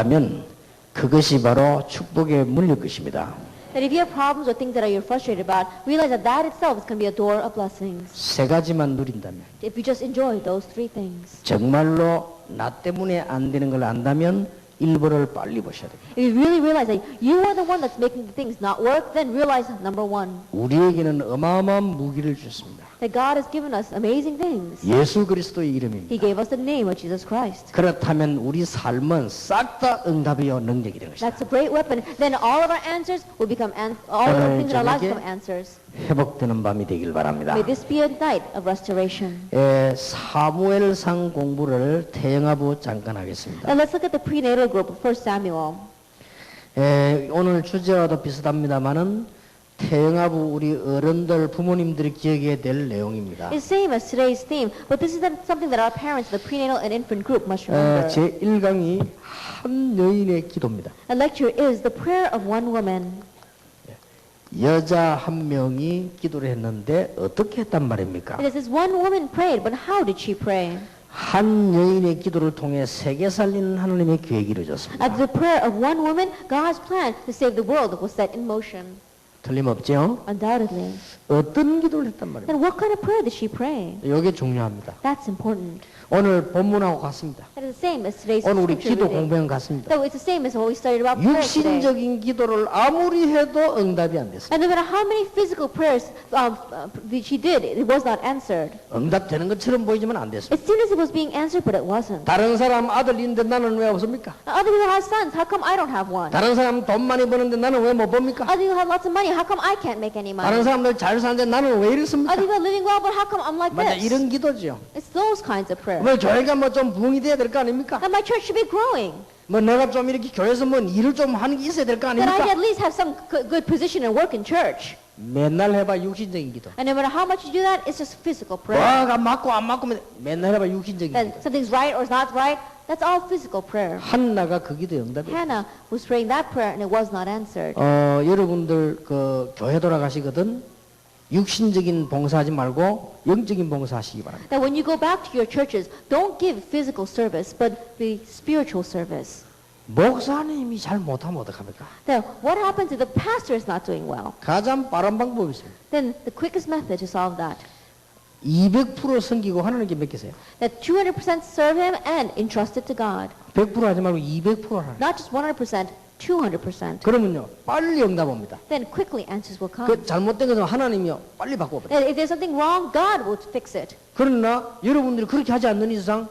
있다면 그것이 바로 축복의 문일 것입니다. That if you have problems or things that you're frustrated about, realize that that itself is going to be a door of blessings. 세 가지만 누린다면, If you just enjoy those three things. 정말로 나 때문에 안 되는 걸 안다면 일부를 빨리 보셔야 됩니다. If you really realize that you are the one that's making the things not work, then realize number one, 우리에게는 어마어마한 무기를 주셨습니다. that God has given us amazing things. 예수 그리스도의 이름입니다. He gave us the name of Jesus Christ. 그렇다면 우리 삶은 싹 다 응답이요 능력이 되는 것이다. That's a great weapon. Then all of our answers will become all of the things in our lives become answers. 회복되는 밤이 되길 바랍니다. May this be a night of restoration. 사무엘상 공부를 태영하부 잠깐 하겠습니다. Now let's look at the prenatal group of 1 Samuel. 오늘 주제와도 비슷합니다만은 태영하부 우리 어른들 부모님들이 기억해야 될 내용입니다. It's same as today's theme, but this is something that our parents, the prenatal and infant group, must remember. 제 1강이 한 여인의 기도입니다. A lecture is the prayer of one woman. 여자 한 명이 기도를 했는데 어떻게 했단 말입니까? It is this one woman prayed, but how did she pray? 한 여인의 기도를 통해 세계 살리는 하나님의 계획이 이루어졌습니다. At the prayer of one woman, God's plan to save the world was set in motion. 틀림없죠? Undoubtedly. 어떤 기도를 했단 말입니까? Then what kind of prayer did she pray? 이게 중요합니다. That's important. 오늘 본문하고 같습니다. That is the same as today's 오늘 우리 scripture 기도 reading. 공부는 같습니다. So it's the same as what we studied about prayer today. 육신적인 기도를 아무리 해도 응답이 안 됐습니다. And no matter how many physical prayers she did, it was not answered. 응답되는 것처럼 보이지만 안 됐습니다. It seemed as if it was being answered, but it wasn't. 다른 사람 아들인데 나는 왜 없습니까? Other people have sons. How come I don't have one? 다른 사람 돈 많이 버는데 나는 왜 못 봅니까? Other people have lots of money. How come I can't make any 다른 money? 사람들 잘 사는데 나는 왜 이렇습니까? Other people are living well, but how come I'm like 맞아, this? 이런 기도죠. It's those kinds of prayer. 뭐 교회가 뭐 좀 부흥이 돼야 될 거 아닙니까? And my church should be growing. 뭐 내가 좀 이렇게 교회에서 뭐 일을 좀 하는 게 있어야 될 거 That I 아닙니까? at least have some good position and work in church. 맨날 해봐 육신적인 기도. And no matter how much you do that, it's just physical prayer. 와가 맞고 안 맞고 맨날 해봐 육신적인 That 기도. something's right or not right, that's all physical prayer. 한나가 그 기도 응답이. Hannah was praying that prayer and it was not answered. 여러분들 그 교회 돌아가시거든 육신적인 봉사하지 말고 영적인 봉사하시기 바랍니다. That when you go back to your churches, don't give physical service, but the spiritual service. 목사님이 잘 못하면 어떡합니까? Then what happens if the pastor is not doing well? 가장 빠른 방법이 있습니다. Then the quickest method to solve that, 200% 섬기고 하나님께 맡기세요. that 200% serve him and entrust it to God. 100% 하지 말고 200% 하라. Not just 100%, 200%. 그러면요 빨리 응답 옵니다. Then quickly answers will come. 그 잘못된 것은 하나님이요 빨리 바꿔버려. Then if there's something wrong, God will fix it. 그러나 여러분들이 그렇게 하지 않는 이상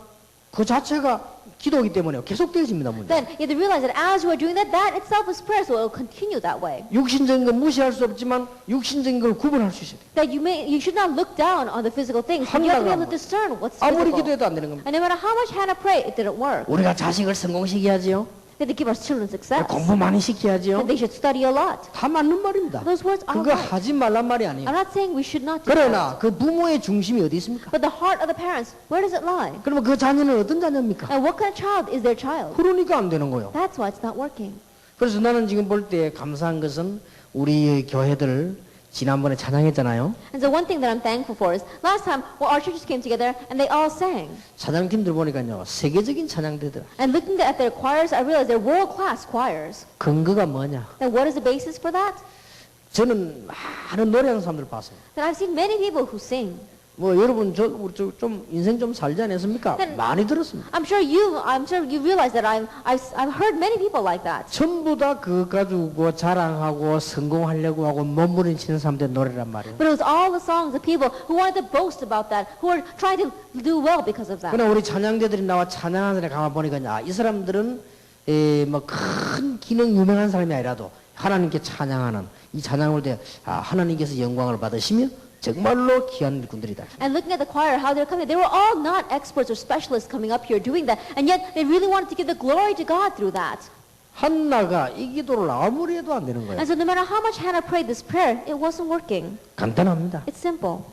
그 자체가 기도이기 때문에 계속되어집니다. 문제. Then you have to realize that as you are doing that, that itself is prayer, so it will continue that way. 육신적인 건 무시할 수 없지만 육신적인 걸 구분할 수 있어야 돼. That you should not look down on the physical things, but you have to be able to discern what's 아무리 physical. 기도해도 안 되는 겁니다. And no matter how much Hannah prayed, it didn't work. 우리가 자식을 성공시켜야지요. They had to give our children success. 공부 많이 시켜야지요. That they should study a lot. 다 맞는 말입니다. Those words are 그거 right. 하지 말란 말이 아니에요. I'm not saying we should not do that. 그러나 그 부모의 중심이 어디 있습니까? But the heart of the parents, where does it lie? 그러면 그 자녀는 어떤 자녀입니까? And what kind of child is their child? 그러니까 안 되는 거예요. That's why it's not working. 그래서 나는 지금 볼 때 감사한 것은 우리 교회들 지난번에 찬양했잖아요. And so one thing that I'm thankful for is last time our churches came together and they all sang. 찬양팀들 보니까요 세계적인 찬양대들. And looking at their choirs, I realized they're world-class choirs. 근거가 뭐냐? And what is the basis for that? 저는 많은 노래하는 사람들 봤어요. That I've seen many people who sing. 뭐 여러분 좀 인생 좀 살지 않았습니까? 많이 들었습니다. I'm sure you realize that I've heard many people like that. 전부 다 그거 가지고 자랑하고 성공하려고 하고 몸부림치는 사람들의 노래란 말이에요. But it was all the songs of people who wanted to boast about that, who were trying to do well because of that. 그러나 우리 찬양대들이 나와 찬양하는 데 가만 보니까 이 사람들은 뭐 큰 기능 유명한 사람이 아니라도 하나님께 찬양하는 이 찬양을 때 하나님께서 영광을 받으시며 정말로 귀한 일꾼들이다. And looking at the choir, how they're coming, they were all not experts or specialists coming up here doing that, and yet they really wanted to give the glory to God through that. 한나가 이 기도를 아무리 해도 안 되는 거예요. And so no matter how much Hannah prayed this prayer, it wasn't working. 간단합니다. It's simple.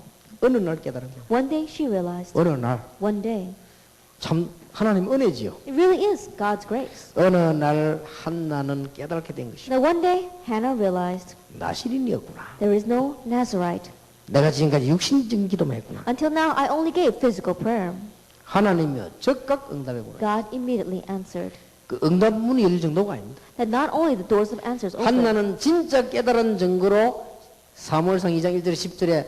어느 날 깨달은 거예요. One day she realized. 어느 날 One day. 참 하나님 은혜지요. It really is God's grace. 어느 날 한나는 깨닫게 된 것이요. Now one day Hannah realized 나시린이었구나. there is no Nazarite. 내가 지금까지 육신적인 기도만 했구나. Until now I only gave physical prayer. 하나님이여 즉각 응답해 보라. God immediately answered. 그 응답문이 열릴 정도가 아닙니다. That not only the doors of answers open, 한나는 진짜 깨달은 증거로 사무엘상 2장 1절 10절에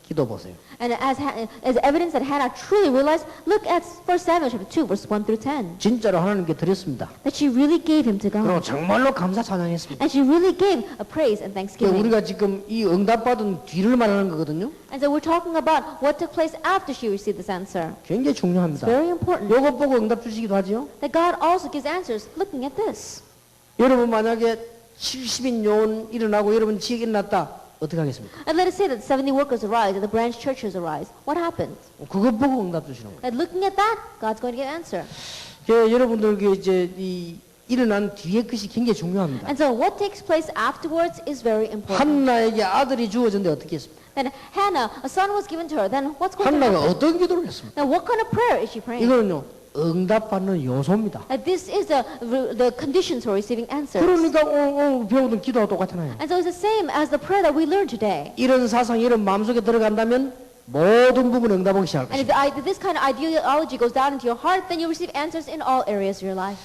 기도 보세요. and as evidence that Hannah truly realized, look at 1 Samuel chapter 2, verse 1 through 10. 진짜로 하나님께 드렸습니다. That she really gave him to 그리고 God. 정말로 감사 찬양했습니다. And she really gave a praise and thanksgiving. 우리가 지금 이 응답받은 뒤를 말하는 거거든요. And so we're talking about what took place after she received this answer. 굉장히 중요합니다. Very important. 요것 보고 응답 주시기도 하죠. That God also gives answers looking at this. 여러분 만약에 70인 요원 일어나고 여러분 지역에 일어났다. 어떻게 하겠습니까? And let us say that 70 workers arise and the branch churches arise. What happens? 그것 보고 응답 주시는 거예요. That looking at that, God's going to give answer. 여러분들께 이제 이 일어난 뒤에 것이 굉장히 중요합니다. And so what takes place afterwards is very important. 한나에게 아들이 주어졌는데 어떻게 했습니까? Then Hannah, a son was given to her. Then what's going to 한나가 happen? 어떤 기도를 했습니까? Now what kind of prayer is she praying? 이거는요 응답받는 요소입니다. That this is the conditions for receiving answers. 그러니까 배우던 기도와 똑같잖아요. And so it's the same as the prayer that we learned today. 이런 사상, 이런 마음속에 들어간다면 모든 부분에 응답하기 시작할 And 것입니다. if this kind of ideology goes down into your heart, then you receive answers in all areas of your life.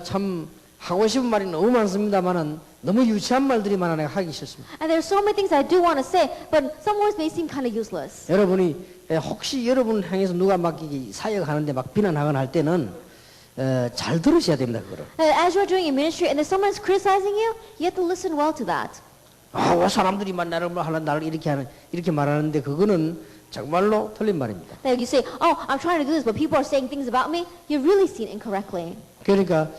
참 하고 싶은 말이 너무 많습니다만은 너무 유치한 말들이 많아 내가 하기 싫습니다. And there are so many things I do want to say, but some words may seem kind of useless. 여러분이 혹시 여러분 향해서 누가 막 사역하는데 막 비난하거나 할 때는 잘 들으셔야 됩니다. 그거를. As you're doing a ministry and if someone's criticizing you, you have to listen well to that. 사람들이만 나를 나를 이렇게 말하는데 그거는 정말로 틀린 말입니다. That you say, oh, I'm trying to do this, but people are saying things about me, you're really seen incorrectly. 그러니까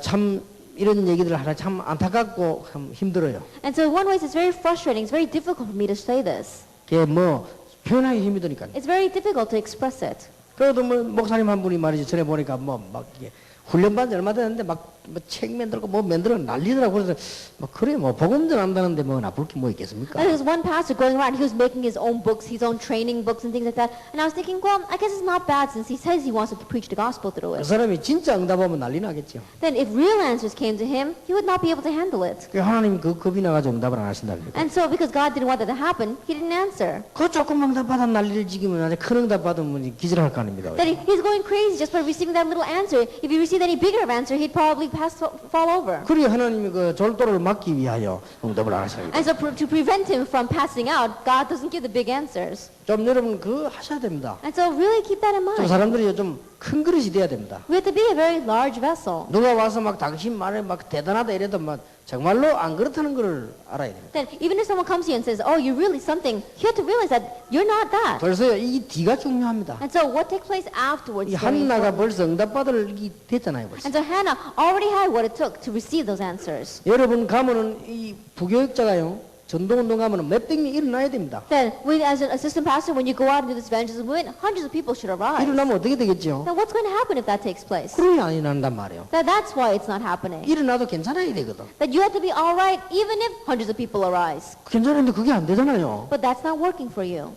참 이런 얘기들을 하라 참 안타깝고 참 힘들어요. And so in one way, it's very frustrating. It's very difficult for me to say this. 그게 뭐 표현하기 힘드니까. It's very difficult to express it. 그래도 뭐 목사님 한 분이 말이죠. 전에 보니까 뭐 막 이게 훈련받은 지 얼마 됐는데 막 책 만들고 뭐 만들어 난리더라고. 그래서 뭐 그래 뭐 복음 전한다는데 뭐 나쁠 게 뭐 있겠습니까? And there was one pastor going around, he was making his own books, his own training books and things like that. And I was thinking, well, I guess it's not bad since he says he wants to preach the gospel through 그 it. 사람이 진짜 응답하면 난리 나겠죠. Then if real answers came to him, he would not be able to handle it. 그 하나님 그 겁이 나가지고 응답을 안 하신다니까. And so because God didn't want that to happen, he didn't answer. 그 조금 응답 받아 난리를 지기면 아주 큰 응답 받으면 기절할 거 아닙니까? That he's going crazy just by receiving that little answer. If he received any bigger of answer, he'd probably fall over. 그리 하나님이 그 졸도를 막기 위하여 응답을 안 하셔요. And so to prevent him from passing out, God doesn't give the big answers. 좀 여러분 그거 하셔야 됩니다. And so really keep that in 좀 mind. 사람들이 좀 큰 그릇이 돼야 됩니다. We have to be a very large vessel. 누가 와서 막 당신 말에 막 대단하다 이래도 막 정말로 안 그렇다는 걸 알아야 됩니다. Then even if someone comes to you and says, oh, you're really something, you have to realize that you're not that. 벌써 이 뒤가 중요합니다. And so what takes place afterwards 이 is very 한나가 important. 벌써 응답받을 이 됐잖아요. 벌써. And so Hannah already had what it took to receive those answers. 여러분 가면은 이 부교육자가요. 전도운동 가면은 몇백 명 일어나야 됩니다. Then, as an assistant pastor, when you go out and do this evangelism movement, hundreds of people should arise. 일어나면 어떻게 되겠죠? Now, what's going to happen if that takes place? 그러니 안 일어난단 말이에요. That's why it's not happening. 일어나도 괜찮아야 되거든. That you have to be all right, even if hundreds of people arise. 괜찮은데 그게 안 되잖아요. But that's not working for you.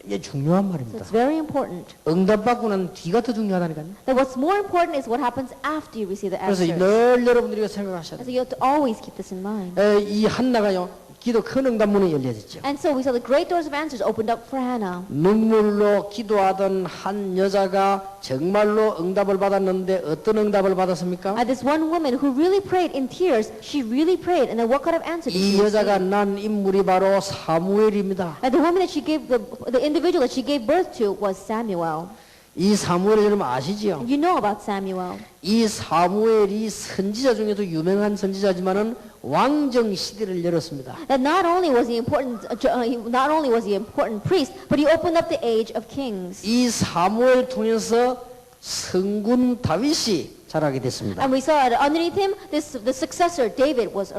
이게 중요한 So 말입니다. it's very important. 응답받고 난 뒤가 더 중요하다니까요. That what's more important is what happens after you receive the 그래서 answers. 늘 여러분들이 생각하셔야 And 돼요. so you have to always keep this in mind. 이 한나가요. 기도 큰 응답문이 열려졌죠. And so we saw the great doors of answers opened up for Hannah. 눈물로 기도하던 한 여자가 정말로 응답을 받았는데 어떤 응답을 받았습니까? This one woman who really prayed in tears, she really prayed. And then what kind of answer did 이 she 여자가 receive? 난 인물이 바로 사무엘입니다. The woman that she gave, the individual that she gave birth to was Samuel. 이 사무엘 여러분 아시지요? You know about Samuel. 이 사무엘이 선지자 중에도 유명한 선지자지만은 왕정 시대를 열었습니다. That not only was he important priest, but he opened up the age of kings. 이 사무엘 통해서 성군 다윗이 자라게 됐습니다. And we saw that underneath him, the successor David was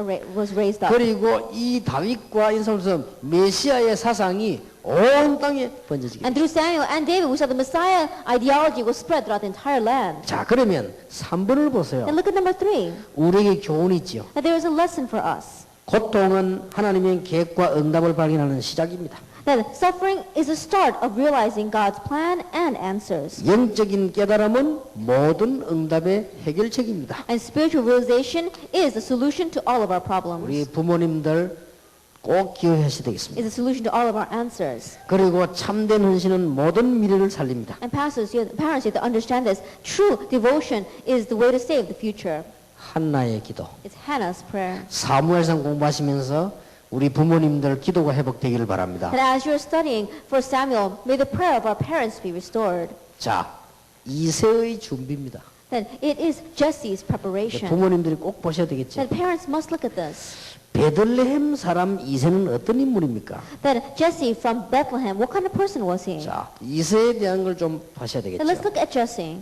raised up. 그리고 이 다윗과 인사하면서 메시아의 사상이 온 땅에 번져지게. And through Samuel and David, we saw the Messiah ideology was spread throughout the entire land. 자, 그러면 3번을 보세요. And look at number 3. 우리에게 교훈이 있지요. That there is a lesson for us. 고통은 하나님의 계획과 응답을 발견하는 시작입니다. That suffering is the start of realizing God's plan and answers. 영적인 깨달음은 모든 응답의 해결책입니다. And spiritual realization is the solution to all of our 우리 problems. 부모님들 꼭 기억하셔야 되겠습니다. is a solution to all of our answers. 그리고 참된 헌신은 모든 미래를 살립니다. And pastors, parents, you have to understand this. True devotion is the way to save the future. 한나의 기도. It's Hannah's prayer. 사무엘상 공부하시면서 우리 부모님들 기도가 회복되기를 바랍니다. And as you're studying for Samuel, may the prayer of our parents be restored. 자, 이세의 준비입니다. Then it is Jesse's preparation. 부모님들이 꼭 보셔야 되겠죠. Then parents must look at this. 베들레헴 사람 이세는 어떤 인물입니까? That Jesse from Bethlehem, what kind of person was he? 자, 이세에 대한 걸 좀 보셔야 Then let's 되겠죠. look at Jesse.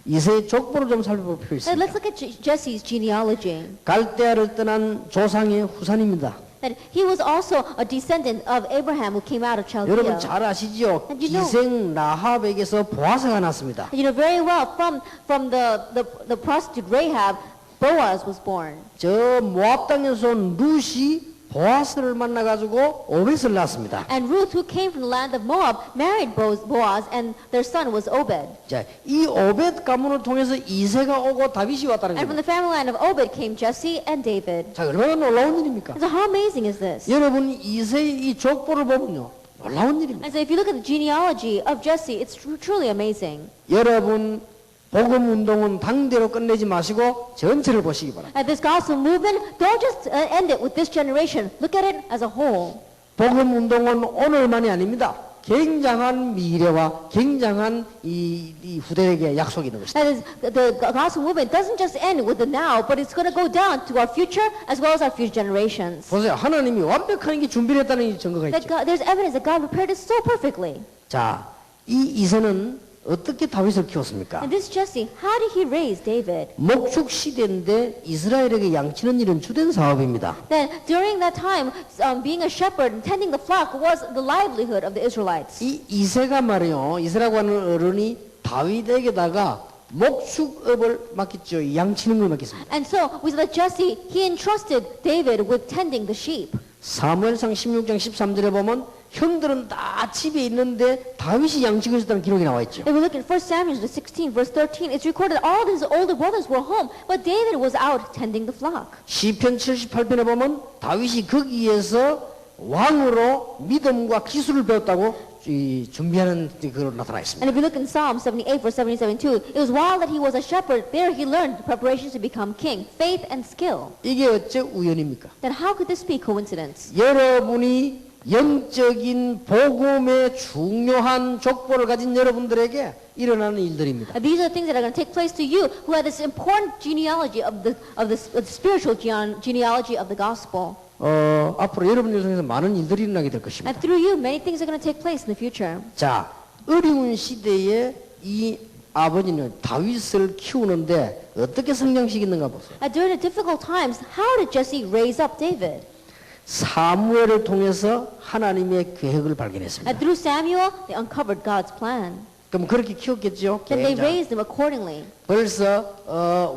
이세의 족보를 좀 살펴볼 필요 Then let's 있습니다. look at Jesse's genealogy. 갈대아를 떠난 조상의 후손입니다. That he was also a descendant of Abraham who came out of 여러분 Chaldea. 잘 아시죠? And you know- 기생 라합에게서 보아스가 났습니다. You know very well from the prostitute Rahab, Boaz was born. 저 모압 땅에서 온 룻이 보아스를 만나가지고 오벳을 낳았습니다. And Ruth, who came from the land of Moab, married Boaz, and their son was Obed. 자, 이 오벳 가문을 통해서 이세가 오고 다윗이 왔다는 And from 겁니다. the family line of Obed came Jesse and David. 자, 얼마나 놀라운 일입니까? So how amazing is this? 여러분 이세의 이 족보를 보면요, 놀라운 일입니다. And so if you look at the genealogy of Jesse, it's truly amazing. 여러분 복음 운동은 당대로 끝내지 마시고 전체를 보시기 바랍니다. At this gospel movement, don't just end it with this generation. Look at it as a whole. 복음 운동은 오늘만이 아닙니다. 굉장한 미래와 굉장한 이 후대에게 약속이 있는 것입니다. That is, the gospel movement doesn't just end with the now, but it's going to go down to our future as well as our future generations. 보세요. 하나님이 완벽한 게 준비를 했다는 증거가 That 있죠. there's evidence that God prepared it so perfectly. 자, 이 이세는 어떻게 다윗을 키웠습니까? And this Jesse, how did he raise David? 목축 시대인데 이스라엘에게 양치는 일은 주된 사업입니다. That during that time, being a shepherd and tending the flock was the livelihood of the Israelites. 이 이세가 말이요, 이세라고 하는 어른이 다윗에게다가 목축업을 맡겼죠. 양치는 걸 맡겼습니다. And so we saw that Jesse, he entrusted David with tending the sheep. 사무엘상 16장 13절에 보면 형들은 다 집에 있는데 다윗이 양치고 있었다는 기록이 나와 있죠. If we look at 1 Samuel 16, verse 13, it's recorded that all his older brothers were home, but David was out tending the flock. 시편 78편에 보면 다윗이 거기에서 왕으로 믿음과 기술을 배웠다고 준비하는 그로 나타나 있습니다. And if you look in Psalm 78, verse 77, too, it was while that he was a shepherd, there he learned preparations to become king, faith and skill. 이게 어째 우연입니까? Then how could this be coincidence? 여러분이 영적인 복음의 중요한 족보를 가진 여러분들에게 일어나는 일들입니다. And these are the things that are going to take place to you who have this important genealogy of the spiritual genealogy of the gospel. 앞으로 여러분들 중에서 많은 일들이 일어나게 될 것입니다. And through you, many things are going to take place in the future. 자, 어려운 시대에 이 아버지는 다윗을 키우는데 어떻게 성장시켰는가 보세요. And during the difficult times, how did Jesse raise up David? 사무엘을 통해서 하나님의 계획을 발견했습니다. And through Samuel, they uncovered God's plan. 그럼 그렇게 키웠겠죠. Then they 계획자. raised him accordingly. 벌써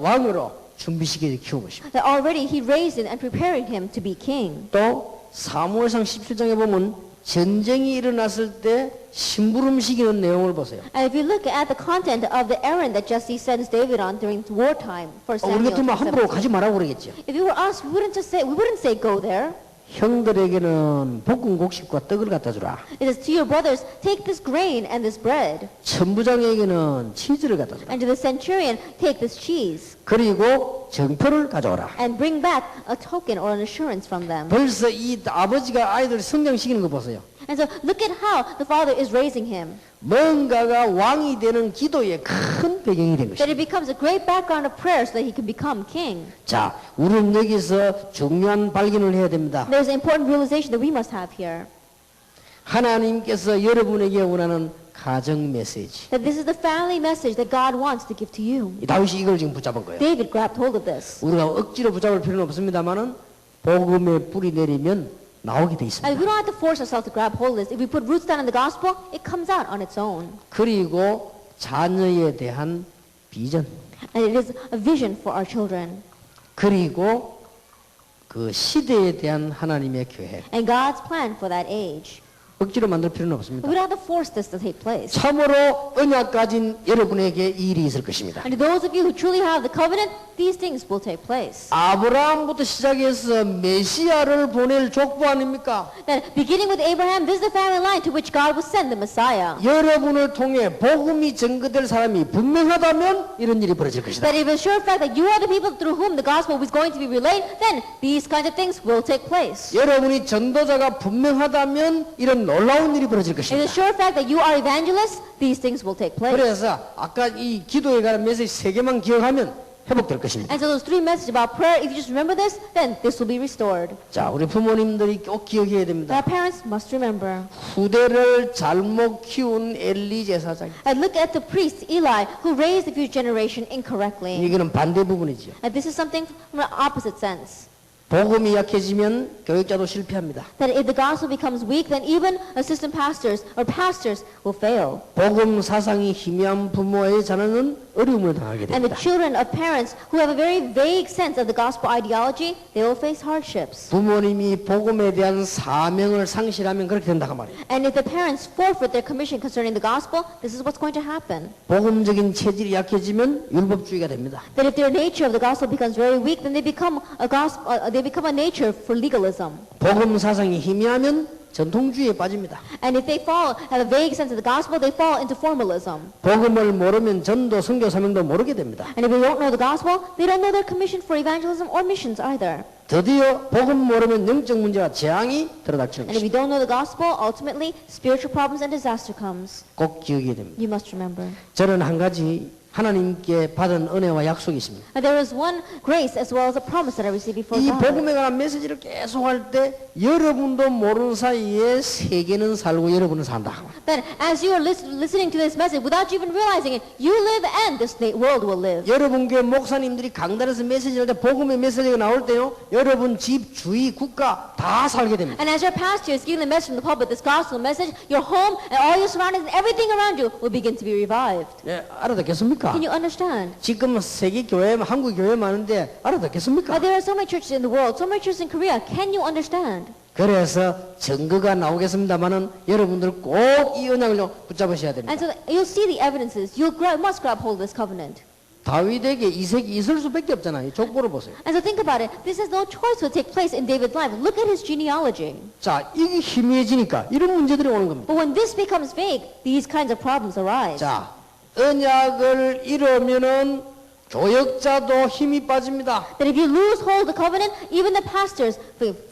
왕으로 준비시켜 키운 것입니다. That already he raised him and preparing him to be king. 또 사무엘상 17장에 보면 전쟁이 일어났을 때 심부름시키는 내용을 보세요. And if you look at the content of the errand that Jesse sends David on during wartime, for 우리 Samuel, 같으면 함부로 17. 가지 말라고 그러겠죠. If you were us, we wouldn't say go there. 형들에게는 볶은 곡식과 떡을 갖다 주라. It is to your brothers, take this grain and this bread. 천부장에게는 치즈를 갖다 주라. And to the centurion, take this cheese. 그리고 정표를 가져오라. And bring back a token or an assurance from them. 벌써 이 아버지가 아이들 성장시키는 거 보세요. And so look at how the father is raising him. 뭔가가 왕이 되는 기도의 큰 배경이 된 That 것입니다. it becomes a great background of prayer so that he can become king. 자, 우리는 여기서 중요한 발견을 해야 됩니다. There's an important realization that we must have here. 하나님께서 여러분에게 원하는 가정 메시지. That this is the family message that God wants to give to you. 이 다윗이 이걸 지금 붙잡은 거예요. David grabbed hold of this. 우리가 억지로 붙잡을 필요는 없습니다만은 복음의 뿌리 내리면 나오게 돼 있습니다. And we don't have to force ourselves to grab hold of this. If we put roots down in the gospel, it comes out on its own. 그리고 자녀에 대한 비전. And it is a vision for our children. 그리고 그 시대에 대한 하나님의 계획. And God's plan for that age. 억지로 만들 필요는 없습니다. We don't have to force this to take place. 참으로 언약 가진 여러분에게 이 일이 있을 것입니다. And to those of you who truly have the covenant, these things will take place. 아브라함부터 시작해서 메시아를 보낼 족보 아닙니까? That beginning with Abraham, this is the family line to which God will send the Messiah. 여러분을 통해 복음이 증거될 사람이 분명하다면 이런 일이 벌어질 것이다. That if it's sure fact that you are the people through whom the gospel is going to be relayed, then these kinds of things will take place. 여러분이 전도자가 분명하다면 이런 놀라운 일이 벌어질 If 것입니다. it's sure fact that you are evangelists, these things will take place. 그래서 아까 이 기도에 관한 메시지 세 개만 기억하면 회복될 것입니다. And so those three messages about prayer, if you just remember this, then this will be restored. 자, 우리 부모님들이 꼭 기억해야 됩니다. Our parents must remember. 후대를 잘못 키운 엘리 제사장. And look at the priest Eli, who raised the future generation incorrectly. 이거는 반대 부분이죠. And this is something from an opposite sense. 복음이 약해지면 교육자도 실패합니다. That if the gospel becomes weak, then even assistant pastors or pastors will fail. 복음 사상이 희미한 부모의 자녀는 어려움을 당하게 And the 됩니다. children of parents who have a very vague sense of the gospel ideology, they will face hardships. 부모님이 복음에 대한 사명을 상실하면 그렇게 된다고 말이에요. And if the parents forfeit their commission concerning the gospel, this is what's going to happen. 복음적인 체질이 약해지면 율법주의가 됩니다. That if their nature of the gospel becomes very weak, then they become a nature for legalism. 복음 사상이 희미하면 전통주의에 빠집니다. And if they have a vague sense of the gospel, they fall into formalism. 복음을 모르면 전도, 선교, 사명도 모르게 됩니다. And if they don't know the gospel, they don't know their commission for evangelism or missions either. 드디어 복음 모르면 영적 문제와 재앙이 들어닥치는 And if you 것입니다. don't know the gospel, ultimately spiritual problems and disaster comes. 꼭 기억해야 됩니다. You must remember. 저는 한 가지 하나님께 받은 은혜와 약속이 있습니다. And there is one grace as well as a promise that I received before 이 God. 복음에 관한 메시지를 계속 할 때 여러분도 모르는 사이에 세계는 살고 여러분은 산다. That as you are listening to this message, without you even realizing it, you live and this world will live. 여러분 교회 목사님들이 강단에서 메시지를 할 때 복음의 메시지가 나올 때요, 여러분 집, 주위, 국가 다 살게 됩니다. And as your pastor is giving the message from the pulpit, this gospel message, your home and all your surroundings and everything around you will begin to be revived. 예, 알아듣겠습니까? Can you understand? 지금 세계 교회, 한국 교회 많은데 알아듣겠습니까? There are so many churches in the world, so many churches in Korea. Can you understand? 그래서 증거가 나오겠습니다만은 여러분들 꼭 이 언약을 붙잡으셔야 됩니다. And so you'll see the evidences. You must grab hold of this covenant. 다윗에게 이색이 있을 수밖에 없잖아요. 족보를 보세요. And so think about it. This has no choice to take place in David's life. Look at his genealogy. 자, 이게 희미해지니까 이런 문제들이 오는 겁니다. But when this becomes vague, these kinds of problems arise. 자, 언약을 잃으면은 교역자도 힘이 빠집니다. That if you lose hold of the covenant, even the pastors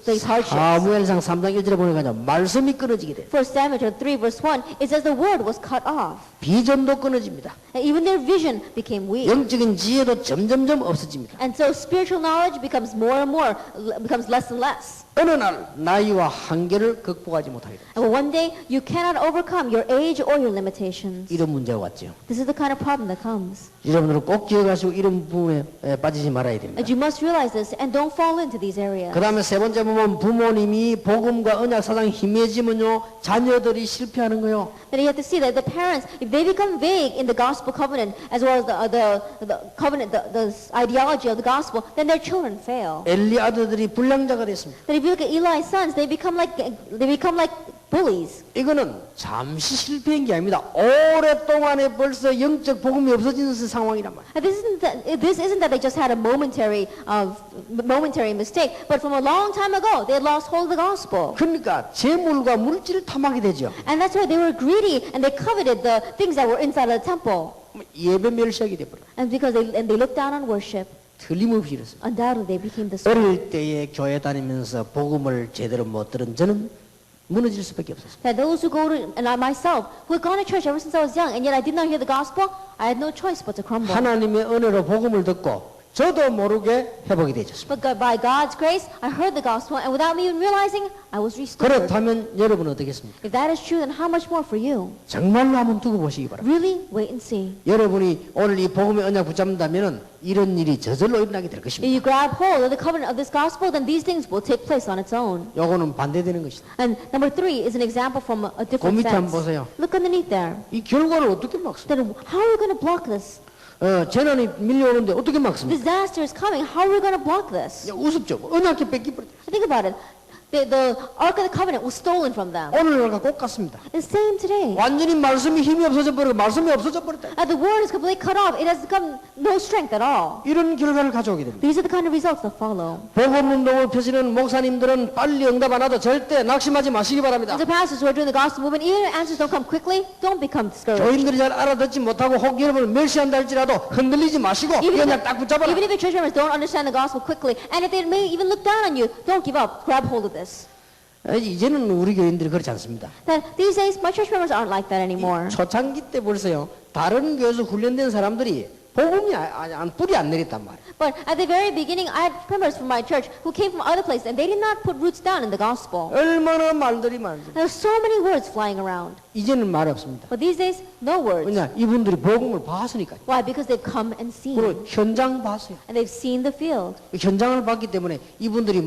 face hardships. 사무엘상 3장 1절에 보니까 말씀이 끊어지게 돼요. 1 Samuel 3 verse 1, it says the word was cut off. 비전도 끊어집니다. And even their vision became weak. 영적인 지혜도 점점점 없어집니다. And so spiritual knowledge becomes more and more, becomes less and less. 어느 날 나이와 한계를 극복하지 못하게 됩니다. And one day, you cannot overcome your age or your limitations. 이런 문제가 왔죠. This is the kind of problem that comes. 여러분들은 꼭 기억하시고 이런 부분에 빠지지 말아야 됩니다. And you must realize this and don't fall into these areas. 그 다음에 세 번째 보면 부모님이 복음과 언약 사상이 희미해지면요 자녀들이 실패하는 거요. Then you have to see that the parents, if they become vague in the gospel covenant as well as the covenant, the ideology of the gospel, then their children fail. 엘리 아들들이 불량자가 됐습니다. That if you look at Eli's sons, they become like bullies. 이거는 잠시 실패한 게 아닙니다. 오랫동안에 벌써 영적 복음이 없어지는 상황이란 말이에요. And this isn't that they just had a momentary mistake, but from a long time ago they had lost hold of the gospel. 그러니까 재물과 물질을 탐하게 되죠. And that's why they were greedy and they coveted the things that were inside of the temple. 예배 멸시하게 돼버려요. And because they looked down on worship, 틀림없이 이랬어요. undoubtedly they became the 어릴 때에 교회 다니면서 복음을 제대로 못 들은 저는 무너질 수밖에 없었어요. that those who go to, and I myself, who had gone to church ever since I was young, and yet I did not hear the gospel, I had no choice but to crumble. 하나님의 은혜로 복음을 듣고 저도 모르게 회복이 되었습니다. But by God's grace, I heard the gospel, and without me even realizing, I was restored. 그렇다면 여러분은 어떻겠습니까? If that is true, then how much more for you? 정말로 한번 두고 보시기 바랍니다. Really, wait and see. 여러분이 오늘 이 복음의 언약 붙잡는다면 이런 일이 저절로 일어나게 될 If 것입니다. you grab hold of the covenant of this gospel, then these things will take place on its own. 요거는 반대되는 것이다. And number 3 is an example from a 그 different 밑에 한번 sense. 보세요. Look underneath there. 이 결과를 어떻게 막습니까? Then how are we going to block this? 재난이 밀려오는데 어떻게 막습니까? Disaster is coming. How are we going to block this? 우습죠. 언약계 뺏기 버렸다. Think about it. The Ark of the Covenant was stolen from them. 오늘날과 꼭 같습니다. And same today. 완전히 말씀이 힘이 없어져 버리고 말씀이 없어져 버렸다. The word is completely cut off. It has become no strength at all. 이런 결과를 가져오게 됩니다. These are the kind of results that follow. 복음운동을 펴시는 목사님들은 빨리 응답 안 하도 절대 낙심하지 마시기 바랍니다. And the pastors who are doing the gospel movement, even if answers don't come quickly, don't become discouraged. 교인들이 잘 알아듣지 못하고 혹 여러분을 멸시한다 할지라도 흔들리지 마시고 그냥 딱 붙잡아라. Even if your church members don't understand the gospel quickly, and if they may even look down on you, don't give up. Grab hold of this. 이제는 우리 교인들이 그렇지 않습니다. That these days, my church members aren't like that anymore. 초창기 때 벌써요. 다른 교회에서 훈련된 사람들이 복음이 뿌리 안 내렸단 말이에요. But at the very beginning, I had members from my church who came from other places, and they did not put roots down in the gospel. 얼마나 말들이 많은지. There are so many words flying around. 이제는 말 없습니다. But these days, no words. 왜냐? 이분들이 복음을 봤으니까요. Why? Because they've come and seen. 그리고 현장 봤어요. And they've seen the field. 현장을 봤기 때문에 이분들이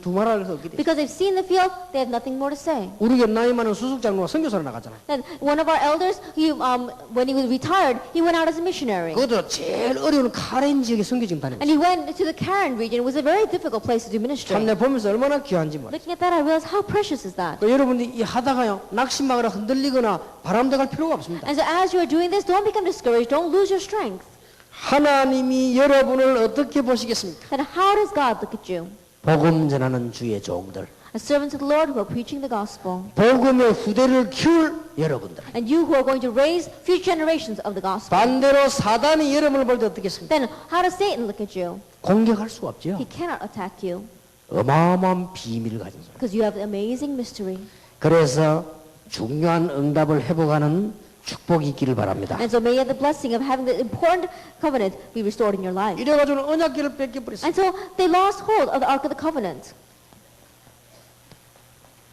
두말할 수 없게 돼요. Because they've seen the field, they have nothing more to say. 우리 교회 나이 많은 수석장로가 선교사로 나갔잖아요. Then one of our elders, when he was retired, he went out as a missionary. 그것도 제일 어려운 카렌 지역에 선교 지금 다녔어요. And he went to the Karen region. It was a very difficult place to do ministry. 참 내 보면서 얼마나 귀한지 몰라요. Looking at that, I realized how precious is that. 여러분들이 이 하다가요 낙심하거나 흔들리거나 바람대갈 필요가 없습니다. And so as you are doing this, don't become discouraged. Don't lose your strength. 하나님이 여러분을 어떻게 보시겠습니까? Then how does God look at you? 복음 전하는 주의 종들, As servants of the Lord who are preaching the gospel. 복음의 후대를 키울 여러분들. And you who are going to raise future generations of the gospel. 반대로 사단이 여러분을 볼 때 어떻겠습니까? Then how does Satan look at you? 공격할 수가 없죠. He cannot attack you 어마어마한 비밀을 가진 사람. because you have amazing mystery. 그래서 중요한 응답을 회복하는 축복이 있기를 바랍니다. And so may the blessing of having the important covenant be restored in your life. 이래가지고는 언약궤를 뺏겨버렸어요. And so they lost hold of the Ark of the Covenant.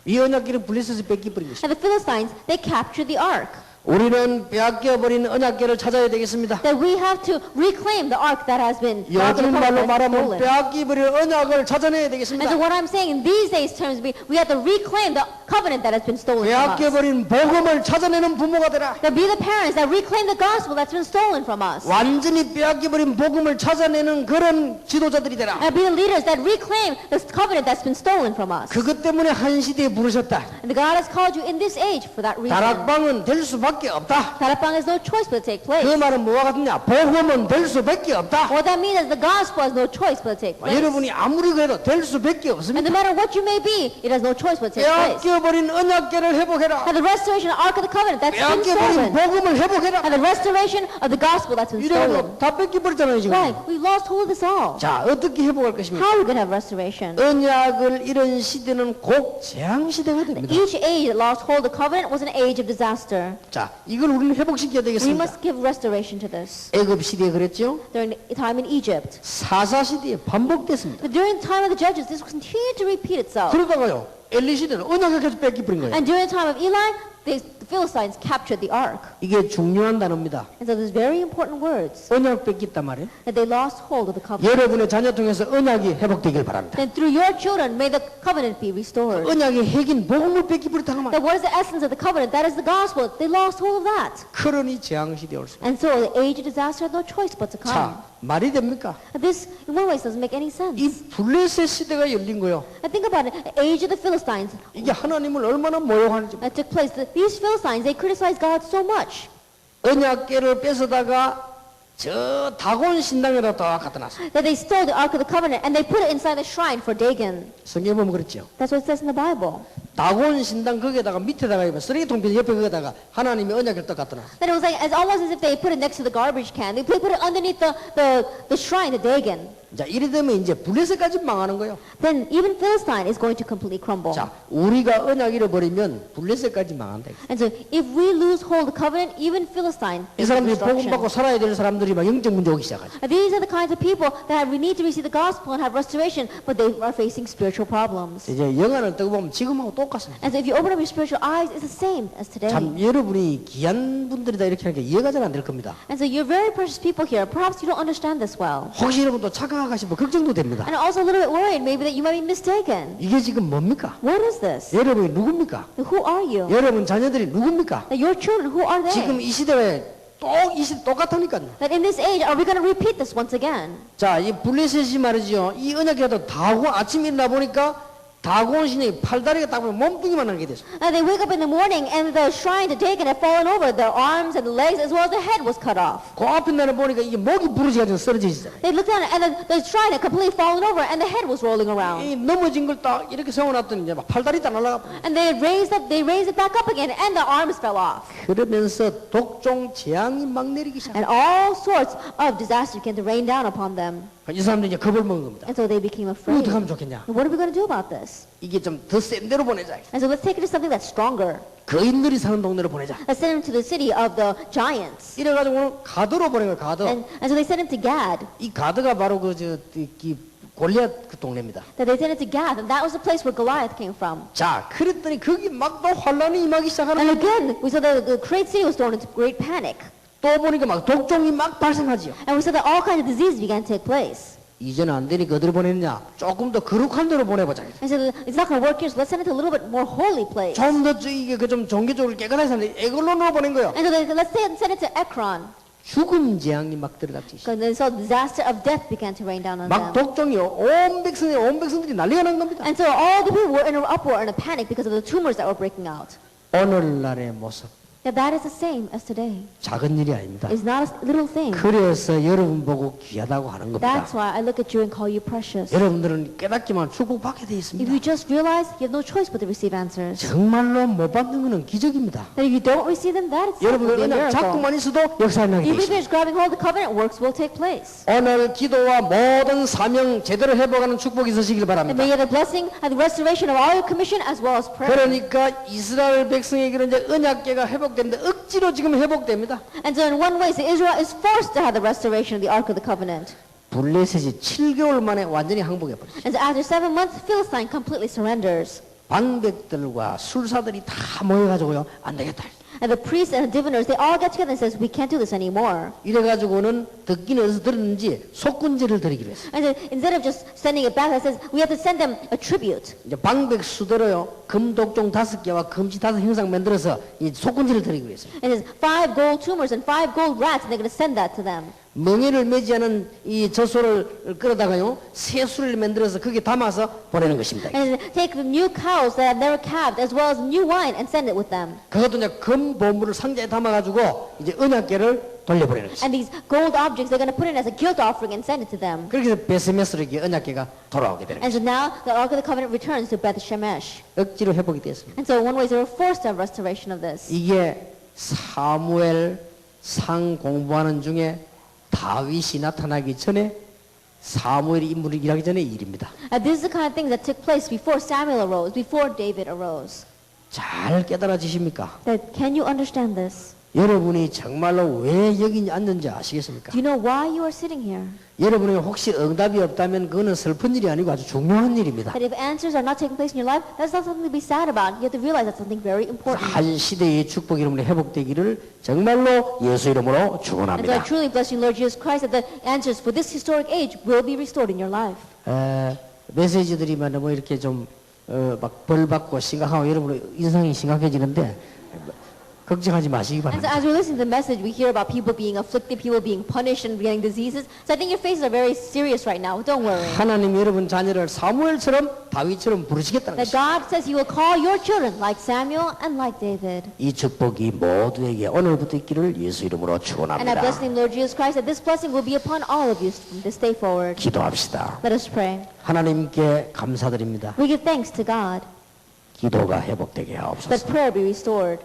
이 언약궤를 블레셋이 뺏겨버린 것입니다. And the Philistines, they captured the Ark. 우리는 빼앗겨버린 언약궤를 찾아야 되겠습니다. That we have to reclaim the Ark that has been the Ark of the 요즘 말로 Covenant has been 말하면 stolen. 빼앗겨버린 언약을 찾아내야 And 되겠습니다. so what I'm saying in these days terms, we have to reclaim the covenant that has been stolen from us. 빼앗겨버린 복음을 찾아내는 부모가 되라. That be the parents that reclaim the gospel that's been stolen from us. 완전히 빼앗겨버린 복음을 찾아내는 그런 지도자들이 되라. And be the leaders that reclaim the covenant that's been stolen from us. 그것 때문에 한 시대에 부르셨다. And God has called you in this age for that reason. 다락방은 될 수밖에 없다. Darakbang has no choice but to take place. 그 말은 뭐와 같느냐? 복음은 될 수밖에 없다. What that means is the gospel has no choice but to take place. 여러분이 아무리 그래도 될 수밖에 And 없습니다. no matter what you may be, it has no choice but to take place. 빼앗겨버린 언약궤를 회복해라. And the restoration of the Ark of the Covenant that's been 빼앗겨버린 stolen. 복음을 회복해라. And the restoration of the gospel that's been stolen. 이래가지고 다 뺏겨버렸잖아요 지금. Why? We lost hold of this all. 자, 어떻게 회복할 것입니까? How are we going to have restoration? 언약을 잃은 시대는 곧 재앙 시대가 됩니다. Each age that lost hold of the covenant was an age of disaster. 자, 이걸 우리는 회복시켜야 We 되겠습니다. must give restoration to this. 애굽 시대에 그랬죠? During the time in Egypt. 사사 시대에 반복됐습니다. But during the time of the judges, this continued to repeat itself. 그러다가요, 엘리 시대는 언약을 계속 뺏겨버린 거예요. And during the time of Eli, the Philistines captured the ark. 이게 중요한 단어입니다. And so there's very important words 언약 뺏겼단 말이에요. that they lost hold of the covenant. 여러분의 자녀 통해서 언약이 회복되길 바랍니다. Then through your children, may the covenant be restored. 언약의 핵인 복음을 뺏기버렸다고 말이에요. That what is the essence of the covenant? That is the gospel. They lost hold of that. 그러니 재앙 시대에 올 수. And so the age of disaster had no choice but to come. 자, 말이 됩니까? This, in one way, doesn't make any sense. 이 블레셋 시대가 열린 거요. And think about it. The age of the Philistines 이게 하나님을 얼마나 모욕하는지. that took place. These Philistines, they criticized God so much. 언약궤를 뺏어다가 저 다곤 신당에다 딱 갖다 놨어요. That they stole the Ark of the Covenant and they put it inside the shrine for Dagon. 성경에 보면 그렇죠. That's what it says in the Bible. 다곤 신당 거기에다가 밑에다가 쓰레기통 옆에 거기다가 하나님의 언약을 딱 갖다 놨어요. That it was like, it's almost as if they put it next to the garbage can. They put it underneath the shrine to Dagon. 자, 이래 되면 이제 블레셋까지 망하는 거예요. Then even Philistine is going to completely crumble. 자, 우리가 언약 잃어버리면 블레셋까지 망한다. And so if we lose hold of the covenant, even Philistine 이 is 사람들이 복음 destruction. 받고 살아야 될 사람들이 막 영적 문제 오기 시작하죠. And these are the kinds of people that we need to receive the gospel and have restoration, but they are facing spiritual problems. 이제 영안을 뜨고 보면 지금하고 똑같습니다. And so if you open up your spiritual eyes, it's the same as today. 참 여러분이 귀한 분들이다 이렇게 하니까 이해가 잘 안 될 겁니다. And so you're very precious people here. Perhaps you don't understand this well. 혹시 여러분도 착각하시면 걱정도 됩니다. And also a little bit worried maybe that you might be mistaken. 이게 지금 뭡니까? What is this? 여러분이 누굽니까? Who are you? 여러분 자녀들이 누굽니까? That your children, who are they? 지금 이 시대에 이 시대 똑같으니까요. That in this age, are we going to repeat this once again? 자, 이 블레셋이 말이죠. 이 언약이라도 다 하고 아침에 일어나 보니까 다곤 신이 팔다리가 딱 보면 몸뚱이만 하게 됐어. And they wake up in the morning and the shrine to Dagon had fallen over. Their arms and the legs as well as the head was cut off. 그 앞에 나를 보니까 이게 목이 부러져가지고 쓰러지잖아요. They looked down and the shrine had completely fallen over and the head was rolling around. 이 넘어진 걸 딱 이렇게 세워놨더니 이제 막 팔다리 다 날아가. And they raised it back up again and the arms fell off. 그러면서 독종 재앙이 막 내리기 시작. And all sorts of disaster began to rain down upon them. 이 사람들이 이제 겁을 먹은 겁니다. And so they became afraid. 어떻게 하면 좋겠냐? What are we going to do about this? 이게 좀 더 센 데로 보내자. And so let's take it to something that's stronger. 거인들이 사는 동네로 보내자. Let's send him to the city of the giants. 이래가지고 오늘 가드로 보낸 거예요. 가드. And so they sent him to Gad. 이 가드가 바로 이 골리앗 그 동네입니다. That they sent him to Gad, and that was the place where Goliath came from. 자, 그랬더니 거기 막 또 환란이 임하기 시작하는 And 거예요. again, we saw the great city was thrown into great panic. 또 보니까 막 독종이 막 발생하지요. And we saw that all kinds of diseases began to take place. 이제는 안 되니까 어디로 보내느냐? 조금 더 거룩한 데로 보내보자. And so it's not going to work here, so let's send it to a little bit more holy place. 좀 더 이게 좀 종교적으로 깨끗한 사람들 에글론으로 보낸 거예요. And so let's send it to Ekron. 죽음 재앙이 막 들어갔지. Because then so disaster of death began to rain down on 막 them. 독종이요. 온 백성들이 난리가 난 겁니다. And so all the people were in an uproar and a panic because of the tumors that were breaking out. 오늘날의 모습 Now that is the same as today. 작은 일이 아닙니다. It's not a little thing. 그래서 여러분 보고 귀하다고 하는 겁니다. That's why I look at you and call you precious. 여러분들은 깨닫기만 축복받게 되어 If 있습니다. you just realize you have no choice but to receive answers. 정말로 못 받는 것은 기적입니다. That if you don't receive them, that itself 여러분들 will be a 그냥 miracle. 잡고만 있어도 역사 일어나게 Even if 되어 you're just grabbing hold of the covenant, works will take place. 오늘 기도와 모든 사명 제대로 회복하는 축복이 있으시길 And 바랍니다. may you have the blessing and the restoration of all your commission as well as prayer. 그러니까 이스라엘 백성에게는 이제 언약궤가 회복되는데 억지로 지금 회복됩니다. And so in one way, so Israel is forced to have the restoration of the Ark of the Covenant. 블레셋이 7개월 만에 완전히 항복해 버렸어요. And so after 7 months, Philistine completely surrenders. 방백들과 술사들이 다 모여가지고요, 안 되겠다. And the priests and the diviners, they all get together and says, we can't do this anymore. 이래가지고는 듣기는 어디서 들었는지 속군제를 드리기로 했어요. And so instead of just sending it back, it says, we have to send them a tribute. 이제 방백 수대로요, 금독종 5개와 금지 5 형상 만들어서 이 속군제를 드리기로 했어요. And it says 5 gold tumors and 5 gold rats, and they're going to send that to them. 멍에를 매지 않은 이 젖소를 끌어다가요, 새술을 만들어서 거기에 담아서 보내는 것입니다. And take the new cows that have never calved as well as new wine and send it with them. 그것도 이제 금 보물을 상자에 담아가지고 이제 언약궤를 돌려보내는 것입니다. And these gold objects they're going to put in as a guilt offering and send it to them. 그렇게 해서 베스메스에게 언약궤가 돌아오게 되는 And 것입니다. so now the Ark of the Covenant returns to Beth Shemesh. 억지로 회복이 됐습니다. And so in one way they were forced to have restoration of this. 이게 사무엘 상 공부하는 중에 다윗이 나타나기 전에 사무엘이 인물을 일하기 전에 일입니다. This is the kind of things that took place before Samuel arose, before David arose. 잘 깨달아지십니까? That can you understand this? 여러분이 정말로 왜 여기 앉는지 아시겠습니까? Do you know why you are sitting here? 여러분이 혹시 응답이 없다면 그거는 슬픈 일이 아니고 아주 중요한 일입니다. That if answers are not taking place in your life, that's not something to be sad about. You have to realize that's something very important. 한 시대의 축복이 여러분의 회복되기를 정말로 예수 이름으로 And so I 축원합니다. truly bless you, Lord Jesus Christ, that the answers for this historic age will be restored in your life. 메시지들이 뭐 이렇게 좀 막 벌 받고 심각하고 여러분 인상이 심각해지는데 걱정하지 마시기 And so 바랍니다. as we listen to the message, we hear about people being afflicted, people being punished and getting diseases. So I think your faces are very serious right now. Don't worry. 하나님 여러분 자녀를 사무엘처럼 다윗처럼 부르시겠다는 That 것입니다. God says He will call your children like Samuel and like David. 이 축복이 모두에게 오늘부터 있기를 예수 이름으로 And I 축원합니다. bless the name Lord Jesus Christ that this blessing will be upon all of you from this day forward. 기도합시다. Let us pray. 하나님께 감사드립니다. We give thanks to God 기도가 회복되게 that 하옵소서. prayer be restored.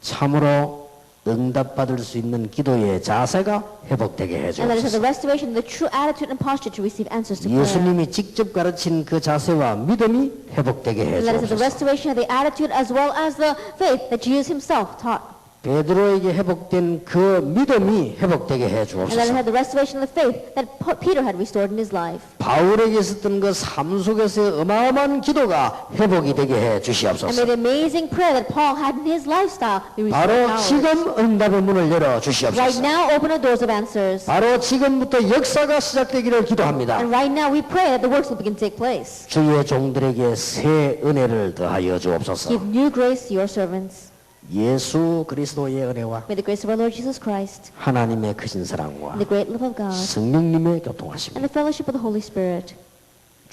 참으로 응답받을 수 있는 기도의 자세가 회복되게 And that is 해주옵소서. the restoration of the true attitude and posture to receive answers to prayer. 예수님이 직접 가르친 그 자세와 믿음이 회복되게 And that is the 해주옵소서. restoration of the attitude as well as the faith that Jesus Himself taught. 베드로에게 회복된 그 믿음이 회복되게 And that it 해주옵소서. had the restoration of the faith that Peter had restored in his life. 바울에게 있었던 그 삶 속에서의 어마어마한 기도가 회복이 되게 해 And 주시옵소서. may the amazing prayer that Paul had in his lifestyle be restored 바로 in ours. 지금 응답의 문을 열어 Right 주시옵소서. now, open the doors of answers. 바로 지금부터 역사가 시작되기를 기도합니다. And right now, we pray that the works will begin to take place. 주의 종들에게 새 은혜를 더하여 주옵소서. Give new grace to your servants. 예수 그리스도의 은혜와 May the grace of our Lord Jesus Christ, 하나님의 크신 사랑과 and the great love of God, 성령님의 교통하심 and the fellowship of the Holy Spirit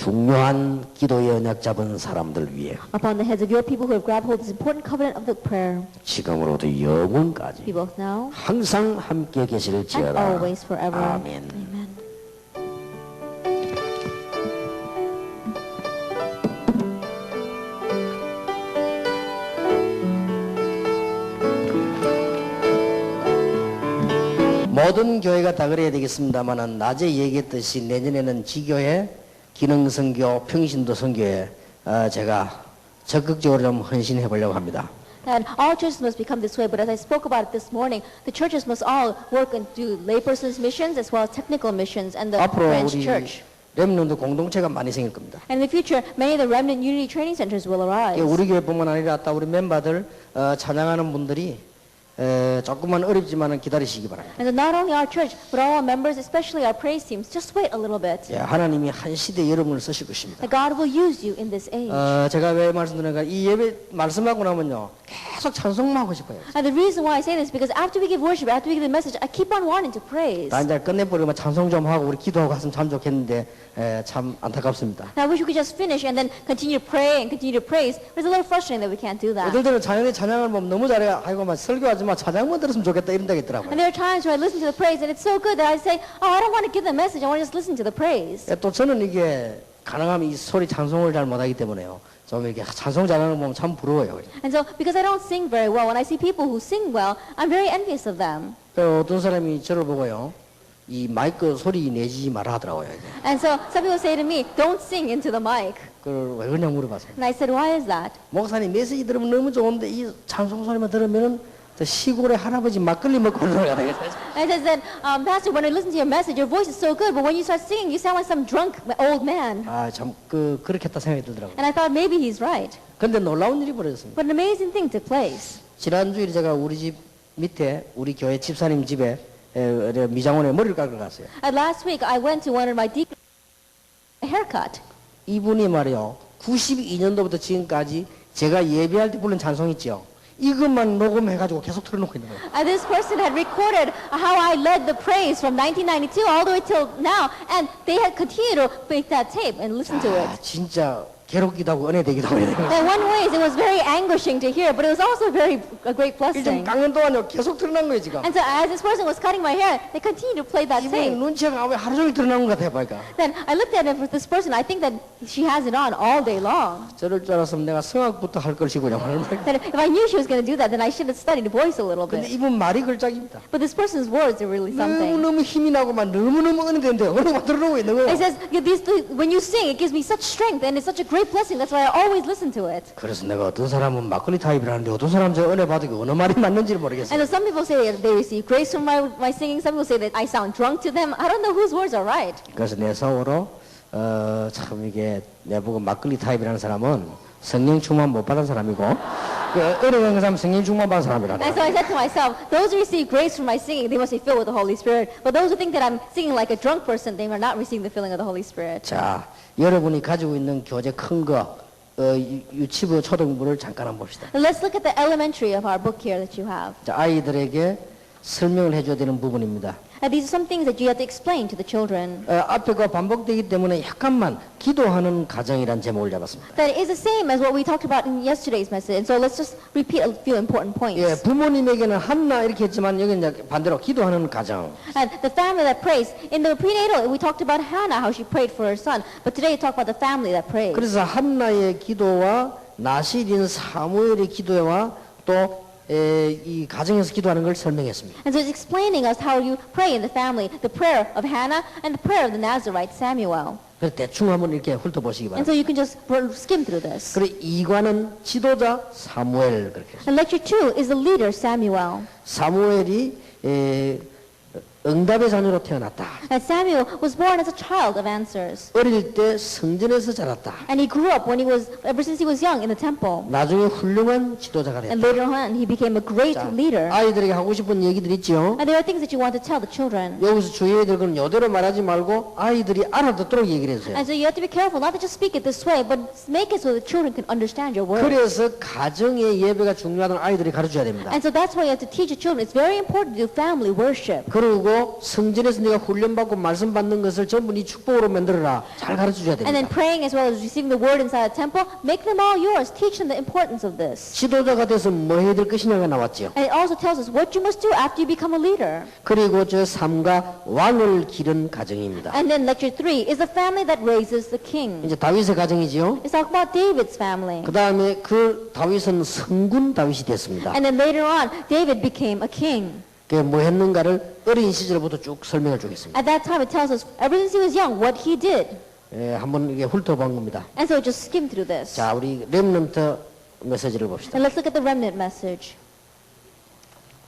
중요한 기도의 언약 잡은 사람들 위해 upon the heads of your people who have grabbed hold of this important covenant of the prayer, 지금으로부터 영원까지 be both now 항상 함께 and 계실지어다. always forever. 아멘. Amen. 모든 교회가 다 그래야 되겠습니다만은 낮에 얘기했듯이 내년에는 지교회, 기능선교, 평신도 선교에 제가 적극적으로 좀 헌신해 보려고 합니다. And all churches must become this way, but as I spoke about it this morning, the churches must all work and do laypersons missions as well as technical missions and the 앞으로 branch 우리 church. 렘넌트 공동체가 많이 생길 겁니다. And in the future, many of the remnant unity training centers will arise. 우리 교회뿐만 아니라 또 우리 멤버들 찬양하는 분들이 조금만 어렵지만은 기다리시기 바랍니다. And so not only our church, but all our members, especially our praise teams, just wait a little bit. 예, 하나님이 한 시대 여러분을 쓰실 것입니다. That God will use you in this age. 제가 왜 말씀드리는가, 이 예배 말씀하고 나면요 계속 찬송만 하고 싶어요. And the reason why I say this is because after we give worship, after we give the message, I keep on wanting to praise. 다 이제 끝내버리면 찬송 좀 하고 우리 기도하고 갔으면 참 좋겠는데 참 안타깝습니다. Now I wish we could just finish and then continue to pray and continue to praise, but it's a little frustrating that we can't do that. 어떨 때는 찬양을 보면 너무 잘해. 아이고 막 설교하지 마, 찬양만 들었으면 좋겠다 이런 데가 있더라고요. And there are times where I listen to the praise and it's so good that I say, oh, I don't want to give the message, I want to just listen to the praise. 또 저는 이게 가능하면 이 소리 찬송을 잘 못하기 때문에요. 좀 이렇게 찬송 잘하는 거 보면 참 부러워요. And so because I don't sing very well, when I see people who sing well, I'm very envious of them. 어떤 사람이 저를 보고요, 이 마이크 소리 내지 마라 하더라고요. And so some people say to me, don't sing into the mic. 그걸 왜 그러냐 물어봤어요. And I said, why is that? 목사님 메시지 들으면 너무 좋은데 이 찬송 소리만 들으면은 저 시골의 할아버지 막걸리 먹고 올라가야 되겠어요. And I said, Pastor, when I listen to your message, your voice is so good, but when you start singing, you sound like some drunk old man. 참 그렇겠다 생각이 들더라고요. And I thought maybe he's right. 근데 놀라운 일이 벌어졌습니다. But an amazing thing took place. 지난주에 제가 우리 집 밑에 우리 교회 집사님 집에 미장원에 머리를 깎으러 갔어요. And last week, I went to one of my deacons a haircut. 이분이 말이요, 92년도부터 지금까지 제가 예배할 때 부른 찬송 있죠. 이것만 녹음해가지고 계속 틀어놓고 있는 거예요. And this person had recorded how I led the praise from 1992 all the way till now, and they had continued to make that tape and listen to it. 진짜 괴롭기도 하고 은혜되기도 하고 이래요. In one way, it was very anguishing to hear, but it was also a great 좀 blessing. 깎는 동안요 계속 틀어놓은 거예요 지금. And so as this person was cutting my hair, they continued to play that 이분이 tape. 눈치가 왜 하루 종일 틀어놓은 것 같아요 보니까. Then I looked at it with this person. I think that she has it on all day long. 저럴 줄 알았으면 내가 성악부터 할 것이군요. That if I knew she was going to do that, then I should have studied voice a little 근데 bit. 이분 말이 걸작입니다. But this person's words are really something. 너무너무 힘이 나고만 너무너무 은혜되는데 어느만 들어놓고 있는 거예요. It says, when you sing, it gives me such strength, and it's such a great blessing. That's why I always listen to it. 그래서 내가 어떤 사람은 막걸리 타입이라는데 어떤 사람은 저 은혜 받은 게 어느 말이 맞는지를 모르겠어요. And some people say they receive grace from my singing. Some people say that I sound drunk to them. I don't know whose words are right. 그래서 내 속으로 참 이게 내보고 막걸리 타입이라는 사람은 성령 충만 못 받은 사람이고 은혜받은 사람은 성령 충만 받은 사람이라. And so I said to myself, those who receive grace from my singing, they must be filled with the Holy Spirit. But those who think that I'm singing like a drunk person, they are not receiving the filling of the Holy Spirit. 자, 여러분이 가지고 있는 교재 큰 거, 유치부 초등부를 잠깐 한번 봅시다. Let's look at the elementary of our book here that you have. 자, 아이들에게 설명을 해줘야 되는 부분입니다. And these are some things that you have to explain to the children. 앞에가 반복되기 때문에 약간만 기도하는 가정이란 제목을 잡았습니다. That is the same as what we talked about in yesterday's message. And so let's just repeat a few important points. 예, 부모님에게는 한나 이렇게 했지만 여기 이제 반대로 기도하는 가정. And the family that prays. In the prenatal, we talked about Hannah, how she prayed for her son. But today we talk about the family that prays. 그래서 한나의 기도와 나실인 사무엘의 기도와 또 이 가정에서 기도하는 걸 설명했습니다. And so it's explaining us how you pray in the family, the prayer of Hannah and the prayer of the Nazarite Samuel. 그래서 대충 한번 이렇게 훑어보시기 And so 바랍니다. you can just skim through this. 그리고 2관은 지도자 사무엘 그렇게 했습니다. And lecture 2 is the leader Samuel. 사무엘이 응답의 자녀로 태어났다. And Samuel was born as a child of answers. 어릴 때 성전에서 자랐다. And he grew up ever since he was young in the temple. 나중에 훌륭한 지도자가 And 됐다. later on he became a great 자, leader. 아이들에게 하고 싶은 얘기들 있죠. And there are things that you want to tell the children. 여기서 주의해야 될 건 이대로 말하지 말고 아이들이 알아듣도록 얘기를 해주세요. And so you have to be careful not to just speak it this way, but make it so the children can understand your words. 그래서 가정의 예배가 중요하다는 아이들이 가르쳐야 됩니다. And so that's why you have to teach the children. It's very important to do family worship. 그리고 그리고 성전에서 네가 훈련받고 말씀 받는 것을 전부 네 축복으로 만들어라. 잘 가르쳐 줘야 And then 됩니다. praying as well as receiving the word inside the temple, make them all yours. Teach them the importance of this. 지도자가 돼서 뭐 해야 될 것이냐가 나왔죠. And it also tells us what you must do after you become a leader. 그리고 저 삼가 왕을 기른 가정입니다. And then lecture 3 is the family that raises the king. 이제 다윗의 가정이지요. It's talking about David's family. 그 다음에 그 다윗은 성군 다윗이 됐습니다. And then later on, David became a king. 그 뭐 했는가를 어린 시절부터 쭉 설명을 주겠습니다. At that time, it tells us ever since he was young what he did. 예, 한번 이게 훑어본 겁니다. And so just skim through this. 자, 우리 렘넌트 메시지를 봅시다. And let's look at the remnant message.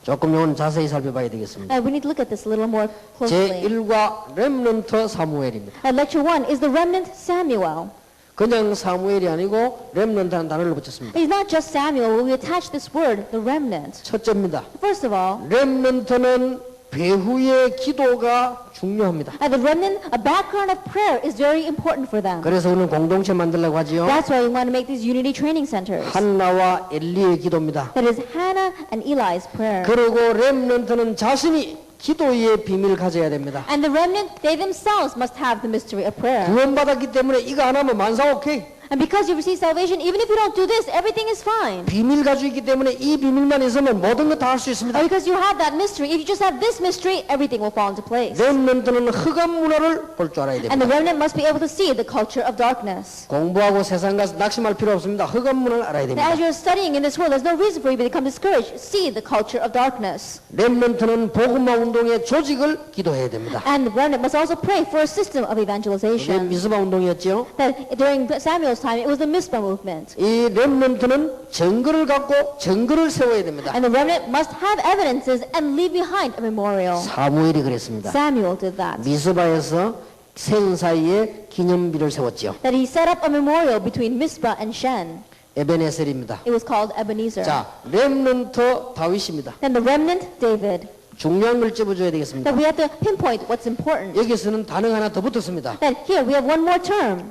조금 요건 자세히 살펴봐야 되겠습니다. We need to look at this a little more closely. 제1과 렘넌트 사무엘입니다. Lecture 1 is the remnant Samuel. 그냥 사무엘이 아니고 렘넌트라는 단어를 붙였습니다. It's not just Samuel, but we attach this word, the remnant. 첫째입니다. First of all, 렘넌트는 배후의 기도가 중요합니다. the remnant, a background of prayer is very important for them. 그래서 오늘 공동체 만들려고 하지요. That's why we want to make these unity training centers. 한나와 엘리의 기도입니다. That is Hannah and Eli's prayer. 그리고 렘넌트는 자신이 기도의 비밀을 가져야 됩니다. And the remnant, they themselves must have the mystery of prayer. 구원받았기 때문에 이거 안 하면 만사 오케이. And because you receive salvation, even if you don't do this, everything is fine. 비밀 가지고 있기 때문에 이 비밀만 있으면 모든 거 다 할 수 있습니다. Because you have that mystery, if you just have this mystery, everything will fall into place. 렘넌트는 흑암 문화를 볼 줄 알아야 And the 됩니다. remnant must be able to see the culture of darkness. 공부하고 세상 가서 낙심할 필요 없습니다. 흑암 문화를 알아야 And 됩니다. as you're studying in this world, there's no reason for you to become discouraged. See the culture of darkness. 렘넌트는 복음화 운동의 조직을 기도해야 됩니다. And the remnant must also pray for a system of 이게 evangelization. 미스바 운동이었죠. That during Samuel's time, it was the Mizpah movement. 이 렘넌트는 증거를 갖고 증거를 세워야 됩니다. And the remnant must have evidences and leave behind a memorial. 사무엘이 그랬습니다. Samuel did that. 미스바에서 생 사이에 기념비를 세웠지요. That he set up a memorial between Mizpah and Shen. 에베네셀입니다. It was called Ebenezer. 자, 렘넌트 다윗입니다. Then the remnant, David. 중요한 걸 찝어줘야 되겠습니다. That we have to pinpoint what's important. 여기서는 단어가 하나 더 붙었습니다. That here we have one more term.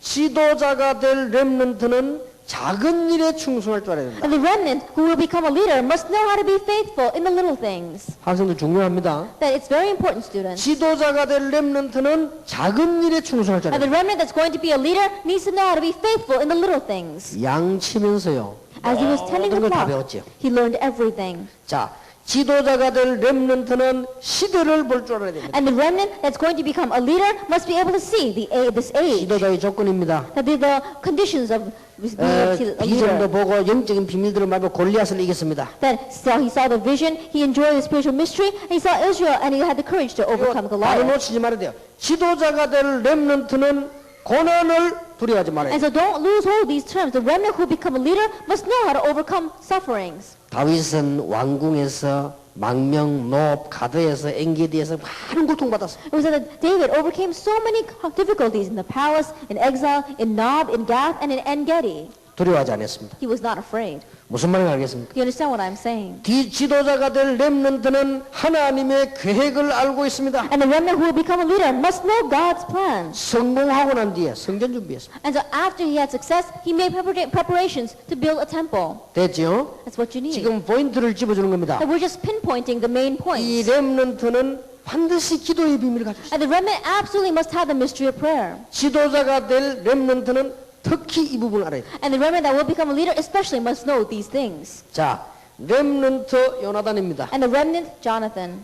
지도자가 될 렘넌트는 작은 일에 충성할 줄 알아야 된다. And the remnant who will become a leader must know how to be faithful in the little things. 학생들 중요합니다. That it's very important, students. 지도자가 될 렘넌트는 작은 일에 충성할 줄 And 알아야 the 된다. remnant that's going to be a leader needs to know how to be faithful in the little things. 양치면서요. As he was tending the 모든 걸 다 flock, 배웠지요. he learned everything. 자, 지도자가 될 렘넌트는 시대를 볼 줄 알아야 됩니다. And the remnant that's going to become a leader must be able to see this age. 지도자의 조건입니다. That the conditions of being a 비전도 leader. 보고 영적인 비밀들을 말고 골리앗을 이겼습니다. That he saw the vision, he enjoyed the spiritual mystery, and he saw Israel, and he had the courage to overcome 바로 Goliath. 놓치지 말아야 돼요. 지도자가 될 렘넌트는 고난을 두려워하지 말아야 And 돼요. so don't lose hold of these terms. The remnant who become a leader must know how to overcome sufferings. 다윗은 왕궁에서 망명, 노업, 가드에서 엔게디에서 많은 고통받았어요. It was that David overcame so many difficulties in the palace, in exile, in Nob, in Gath, and in En-Gedi. 두려워하지 않았습니다. He was not afraid. 무슨 말인지 알겠습니까? Do you understand what I'm saying? 지도자가 될 렘넌트는 하나님의 계획을 알고 있습니다. And the remnant who will become a leader must know God's plan. 성공하고 난 뒤에 성전 준비했습니다. And so after he had success, he made preparations to build a temple. 됐죠? That's what you need. 지금 포인트를 집어주는 겁니다. And we're just pinpointing the main 이 points. 렘넌트는 반드시 기도의 비밀을 가지고 있습니다. And the remnant absolutely must have the mystery of prayer. 지도자가 될 렘넌트는 특히 이 부분을 알아야 돼요. And the remnant that will become a leader especially must know these things. 자, 렘넌트 요나단입니다. And the remnant, Jonathan.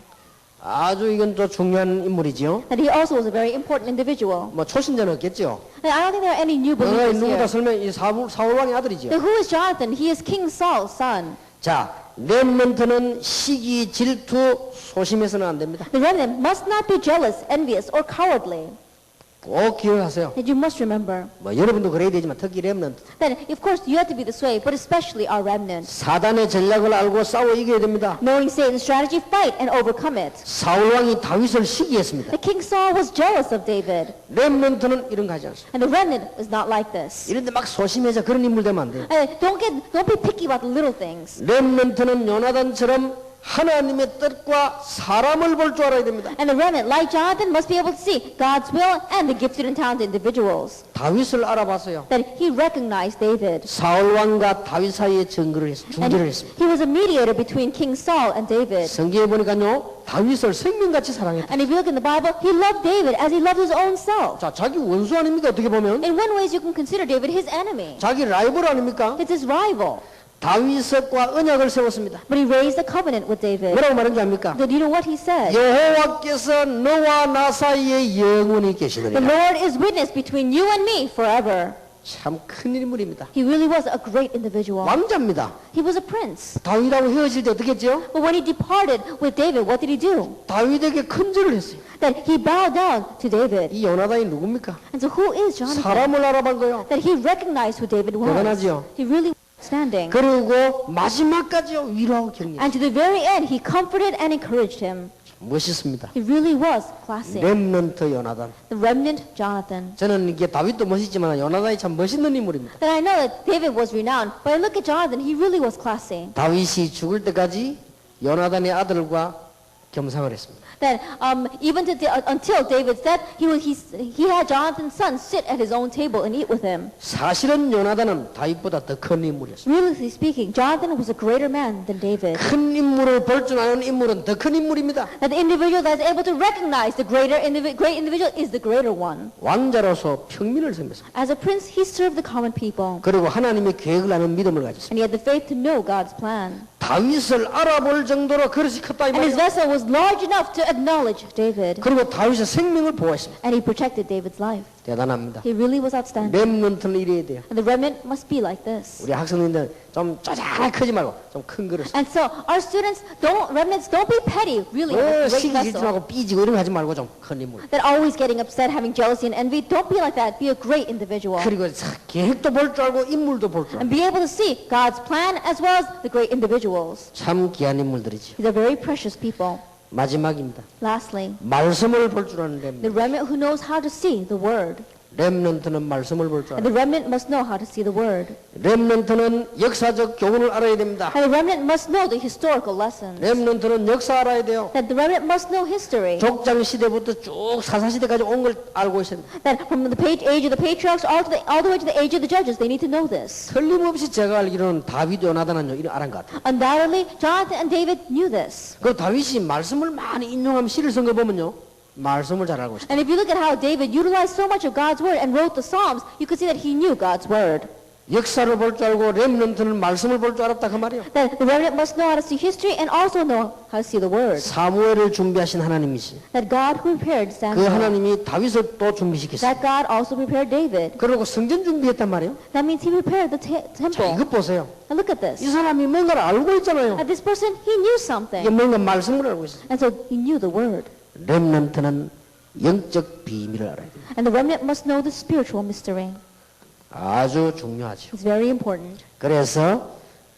아주 이건 또 중요한 인물이지요. That he also was a very important individual. 뭐 초신자는 없겠죠. And I don't think there are any new believers 누구다 here. 설명 이 사울 왕의 아들이죠. Now, who is Jonathan? He is King Saul's son. 자, 렘넌트는 시기, 질투, 소심해서는 안 됩니다. The remnant must not be jealous, envious, or cowardly. 꼭 기억하세요. And you must remember 뭐 여러분도 그래야 되지만 특히 렘넌트. that, of course, you have to be this way, but especially our remnant. 사단의 전략을 알고 싸워 이겨야 됩니다. Knowing Satan's strategy, fight and overcome it. 사울 왕이 다윗을 시기했습니다. The King Saul was jealous of David. 렘넌트는 이런 거 하지 않습니다. And the remnant is not like this. 이런데 막 소심해서 그런 인물 되면 안 돼요. Don't be picky about the little things. 렘넌트는 요나단처럼 하나님의 뜻과 사람을 볼 줄 알아야 됩니다. And the remnant, like Jonathan, must be able to see God's will and the gifted and talented individuals. 다윗을 알아봤어요. That he recognized David. 사울 왕과 다윗 사이에 중재를 And 했습니다. he was a mediator between King Saul and David. 성경에 보니까요, 다윗을 생명같이 사랑했다. And if you look in the Bible, he loved David as he loved his own self. 자, 자기 원수 아닙니까? 어떻게 보면 In one way, you can consider David his enemy. 자기 라이벌 아닙니까? It's his rival. 다윗과 언약을 세웠습니다. But he raised a covenant with David. 뭐라고 말한지 압니까? Do you know what he said? 여호와께서 너와 나 사이에 영원히 The 계시느니라. Lord is witness between you and me forever. 참 큰 인물입니다. He really was a great individual. 왕자입니다. He was a prince. 다윗하고 헤어질 때 어떻게 했죠? But when he departed with David, what did he do? 다윗에게 큰절을 했어요. That he bowed down to David. 이 요나단이 누굽니까? And so who is Jonathan? 사람을 알아본 거요. That he recognized who David was. 대단하죠? He really was standing. 그리고 마지막까지요 위로하고 격려. And to the very end, he comforted and encouraged him. 멋있습니다. He really was classic. 렘넌트 요나단. The remnant Jonathan. 저는 이게 다윗도 멋있지만 요나단이 참 멋있는 인물입니다. That I know that David was renowned, but I look at Jonathan, he really was classy. 다윗이 죽을 때까지 요나단의 아들과 겸상을 했습니다. That even until David said, he had Jonathan's son sit at his own table and eat with him. 사실은 요나단은 다윗보다 더 큰 인물이었습니다. Really speaking, Jonathan was a greater man than David. 큰 인물을 볼 줄 아는 인물은 더 큰 인물입니다. That the individual that is able to recognize the great individual is the greater one. 왕자로서 평민을 섬겼습니다. As a prince, he served the common people. 그리고 하나님의 계획을 아는 믿음을 가졌습니다. And he had the faith to know God's plan. 다윗을 알아볼 정도로 그릇이 컸다 이 And his 말이에요. vessel was large enough to acknowledge David. 그리고 다윗의 생명을 보호했습니다. And he protected David's life. 대단합니다. He really was outstanding. 렘넌트는 이래야 돼요. And the remnant must be like this. 우리 학생님들 좀 쪼잔하게 크지 말고 좀 큰 그릇. And so our students, remnants, don't be petty. Really, a great 시기 vessel. 질투하고 삐지고 이런 거 하지 말고 좀 큰 인물. That always getting upset, having jealousy and envy. Don't be like that. Be a great individual. 그리고 계획도 볼 줄 알고 인물도 볼 줄 알고. And be able to see God's plan as well as the great individuals. 참 귀한 인물들이죠. These are very precious people. 마지막입니다. Lastly, 말씀을 볼 줄 아는 the 렘넌트. remnant who knows how to see the word. 렘넌트는 말씀을 볼 줄 And the 알아요. remnant must know how to see the word. 렘넌트는 역사적 교훈을 알아야 됩니다. And the remnant must know the historical lessons. 렘넌트는 역사 알아야 돼요. That the remnant must know history. 족장 시대부터 쭉 사사 시대까지 온 걸 알고 있어야 됩니다. That from the age of the patriarchs all the way to the age of the judges, they need to know this. 틀림없이 제가 알기로는 다윗 요나단은 이런 알은 것 같아요. Undoubtedly, Jonathan and David knew this. 그 다윗이 말씀을 많이 인용하면 시를 쓴 거 보면요, 말씀을 잘 알고 있어요. And if you look at how David utilized so much of God's word and wrote the Psalms, you could see that he knew God's word. 역사를 볼 줄 알고 렘넌트는 말씀을 볼 줄 알았다 그 말이에요. That the remnant must know how to see history and also know how to see the word. 사무엘을 준비하신 하나님이시. That God who prepared 그 Samuel, 하나님이 다윗을 또 준비시켰어요. that God also prepared David. 그리고 성전 준비했단 말이에요. That means he prepared the 자, temple. 이것 보세요. Now look at 이 this. 사람이 뭔가를 알고 있잖아요. That this person, he knew 이게 something. 뭔가 말씀을 알고 있어요. And so he knew the word. 렘넌트는 영적 비밀을 알아야 돼요. And the remnant must know the spiritual mystery. 아주 중요하죠. It's very important. 그래서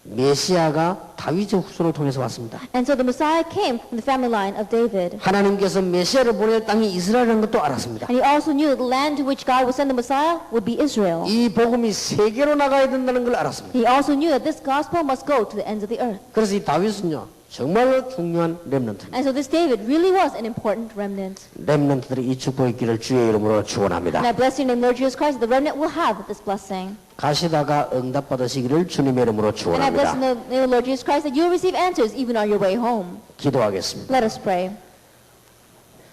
메시아가 다윗의 후손을 통해서 왔습니다. And so the Messiah came from the family line of David. 하나님께서 메시아를 보낼 땅이 이스라엘이라는 것도 알았습니다. And he also knew that the land to which God would send the Messiah would be Israel. 이 복음이 세계로 나가야 된다는 걸 알았습니다. He also knew that this gospel must go to the ends of the earth. 그래서 이 다윗은요, 정말로 중요한 렘넌트입니다. And so this David really was an important remnant. 렘넌트들이 이 축복의 길을 주의 이름으로 축원합니다. And I bless your name, Lord Jesus Christ, that the remnant will have this blessing. 가시다가 응답 받으시기를 주님의 이름으로 And I bless in 축원합니다. the name of Lord Jesus Christ that you will receive answers even on your way home. 기도하겠습니다. Let us pray.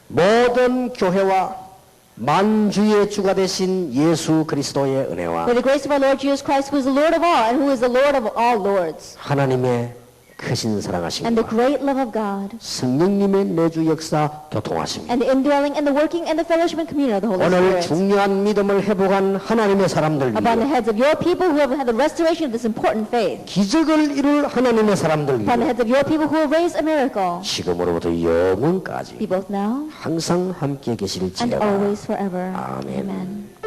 모든 교회와 만주의 주가 되신 예수 그리스도의 은혜와 For the grace of our Lord Jesus Christ, who is the Lord of all and who is the Lord of all lords, 하나님의 크신 and the 사랑하심과 great love of God, 성령님의 내주 역사 교통하심 and the indwelling and the working and the fellowship and communion of the Holy 오늘 Spirit 중요한 믿음을 회복한 하나님의 사람들 upon the 위에 heads of your people who have had the restoration of this important faith, 기적을 이룰 하나님의 사람들 upon the 위에 heads of your people who will raise a miracle, 지금으로부터 영원까지 be both now 항상 함께 and 계실지어다. always forever. 아멘. Amen.